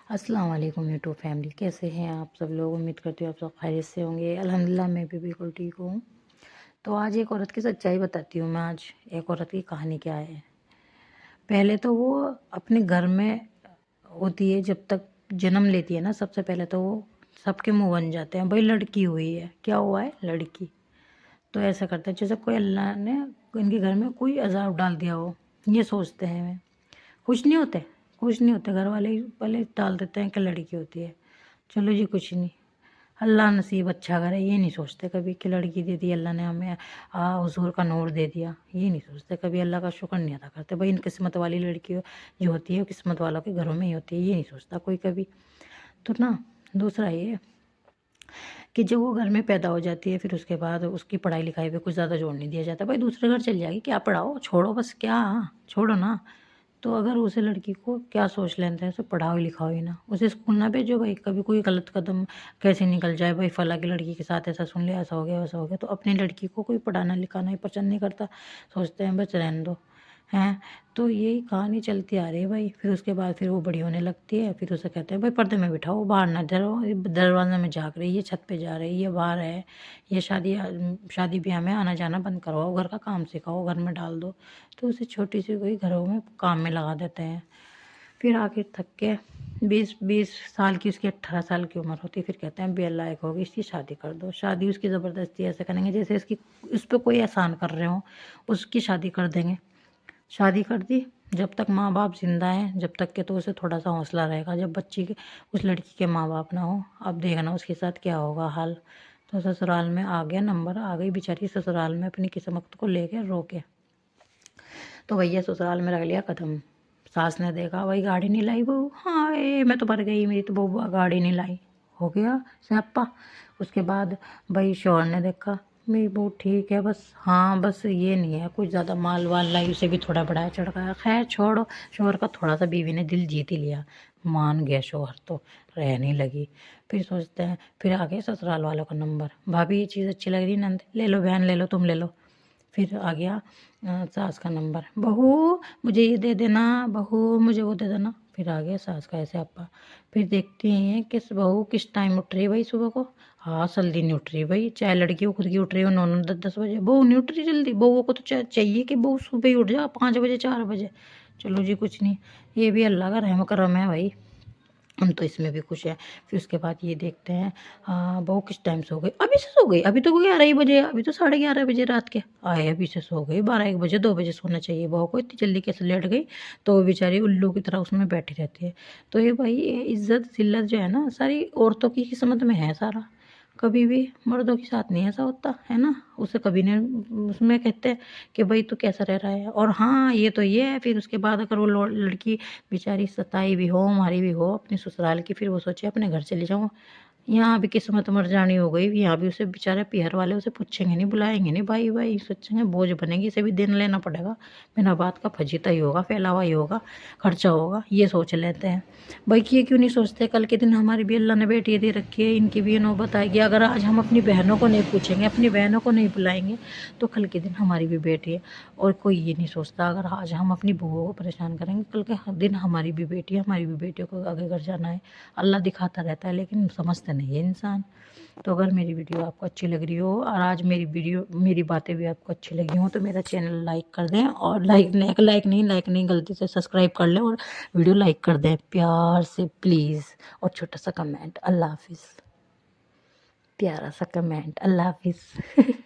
अस्सलाम वालेकुम YouTube family, कैसे हैं आप सब लोग। उम्मीद करती हूँ आप सब खैरियत से होंगे। अल्हम्दुलिल्लाह मैं भी बिल्कुल ठीक हूँ। तो आज एक औरत की सच्चाई बताती हूँ मैं। आज एक औरत की कहानी क्या है। पहले तो वो अपने घर में होती है, जब तक जन्म लेती है ना, सबसे पहले तो वो सबके मुंह बन जाते हैं, भाई लड़की हुई है, क्या हुआ है, लड़की। तो ऐसा करते हैं जैसे कोई अल्लाह ने इनके घर में कोई अजाब डाल दिया हो, ये सोचते हैं। खुश नहीं होते, खुश नहीं होते घर वाले, पहले डाल देते हैं कि लड़की होती है। चलो जी, कुछ नहीं, अल्लाह नसीब अच्छा करे, ये नहीं सोचते कभी कि लड़की दे दी अल्लाह ने हमें, हुजूर का नूर दे दिया, ये नहीं सोचते कभी। अल्लाह का शुक्र नहीं अदा करते। भाई इन किस्मत वाली लड़की जो होती है किस्मत वालों के घरों में ही होती है, ये नहीं सोचता कोई कभी। तो ना, दूसरा ये कि जब वो घर में पैदा हो जाती है, फिर उसके बाद उसकी पढ़ाई लिखाई पे कुछ ज़्यादा जोर नहीं दिया जाता। भाई दूसरे घर चल जाएगी, क्या पढ़ाओ, छोड़ो बस, क्या छोड़ो ना। तो अगर उसे लड़की को क्या सोच लेते हैं, उसे पढ़ाओ लिखाओ ही ना, उसे स्कूल ना भेजो। भाई कभी कोई गलत कदम कैसे निकल जाए, भाई फला की लड़की के साथ ऐसा सुन लिया, ऐसा हो गया वैसा हो गया, तो अपनी लड़की को कोई पढ़ाना लिखाना ही पसंद नहीं करता। सोचते हैं बस रहने दो, हैं। तो यही कहानी चलती आ रही है भाई। फिर उसके बाद फिर वो बड़ी होने लगती है, फिर उसे कहते हैं भाई पर्दे में बिठाओ, बाहर ना डरो, दरवाजे में झाँक रही है, छत पे जा रही है, बाहर है, ये शादी ब्याह में आना जाना बंद करवाओ, घर का काम सिखाओ, घर में डाल दो। तो उसे छोटी सी कोई घरों में काम में लगा देते हैं। फिर आखिर थक के 20 साल की, उसकी 18 साल की उम्र होती है, फिर कहते हैं बेल लायक होगी, इसकी शादी कर दो। शादी उसकी ज़बरदस्ती ऐसे करेंगे जैसे इसकी उस पर कोई एहसान कर रहे हो, उसकी शादी कर देंगे। शादी कर दी, जब तक माँ बाप जिंदा हैं, जब तक के तो उसे थोड़ा सा हौसला रहेगा। जब बच्ची के, उस लड़की के माँ बाप ना हो, अब देखना उसके साथ क्या होगा हाल। तो ससुराल में आ गया नंबर, आ गई बेचारी ससुराल में अपनी किस्मत को लेके रो के। तो भैया ससुराल में रख लिया कदम। सास ने देखा, भाई गाड़ी नहीं लाई बहू, हाय मैं तो मर गई, मेरी तो बहू गाड़ी नहीं लाई, हो गया स्यापा। उसके बाद भाई शौहर ने देखा, मेरी बहू ठीक है, बस हाँ बस ये नहीं है, कुछ ज़्यादा माल वाल लाई, उसे भी थोड़ा बढ़ाया चढ़काया। खैर छोड़ो, शौहर का थोड़ा सा बीवी ने दिल जीत ही लिया, मान गया शौहर, तो रहने लगी। फिर सोचते हैं, फिर आ गया ससुराल वालों का नंबर, भाभी ये चीज़ अच्छी लग रही, नंद ले लो, बहन ले लो, तुम ले लो। फिर आ गया सास का नंबर, बहू मुझे ये दे देना, बहू मुझे वो दे देना। फिर आ गया सास का ऐसे अपा। फिर देखती हैं किस बहू किस टाइम उठ रही है भाई सुबह को। हाँ जल्दी नहीं उठ रही भाई, चाहे लड़की को खुद की उठ रही हो 9 10 बजे, बहू नहीं उठ रही जल्दी। बहू को तो चाहिए कि बहू सुबह ही उठ जा, 5 बजे 4 बजे। चलो जी कुछ नहीं, ये भी अल्लाह का रहम करम है भाई, हम तो इसमें भी खुश हैं। फिर उसके बाद ये देखते हैं, हाँ बहू किस टाइम सो गई, अभी से सो गई, अभी तो 11 ही बजे, अभी तो 11:30 बजे रात के आए, अभी से सो गई। 12 1 बजे 2 बजे सोना चाहिए बहू को, इतनी जल्दी कैसे लेट गई। तो वो बेचारी उल्लू की तरह उसमें बैठी रहती है। तो ये भाई ये इज्जत जिल्लत जो है ना, सारी औरतों की किस्मत में है सारा, कभी भी मर्दों के साथ नहीं ऐसा होता है ना। उसे कभी नहीं उसमें कहते हैं कि भाई तू कैसा रह रहा है। और हाँ ये तो ये है, फिर उसके बाद अगर वो लड़की बेचारी सताई भी हो, मारी भी हो अपने ससुराल की, फिर वो सोचे अपने घर चले जाऊँ। यहाँ भी किस्मत मर जानी हो गई, यहाँ भी उसे बेचारे पीहर वाले उसे पूछेंगे नहीं, बुलाएंगे नहीं, भाई भाई सोचेंगे बोझ बनेगी, इसे भी दिन लेना पड़ेगा, बिना बात का फजीता ही होगा, फैलावा ही होगा, खर्चा होगा, ये सोच लेते हैं। भाई ये क्यों नहीं सोचते कल के दिन हमारी भी अल्लाह ने बेटी दे रखी है, इनकी भी नौबत आएगी। अगर आज हम अपनी बहनों को नहीं पूछेंगे, अपनी बहनों को नहीं बुलाएंगे, तो कल के दिन हमारी भी बेटी है। और कोई ये नहीं सोचता, अगर आज हम अपनी बहुओं को परेशान करेंगे, कल के दिन हमारी भी बेटी है, हमारी भी बेटियों को आगे घर जाना है। अल्लाह दिखाता रहता है लेकिन समझते नहीं है इंसान। तो अगर मेरी वीडियो आपको अच्छी लग रही हो, और आज मेरी बातें भी आपको अच्छी लगी हो, तो मेरा चैनल लाइक कर दें, और लाइक नहीं गलती से सब्सक्राइब कर लें, और वीडियो लाइक कर दें प्यार से प्लीज़। और छोटा सा कमेंट, अल्लाह हाफिज़, प्यारा सा कमेंट, अल्लाह हाफिज़।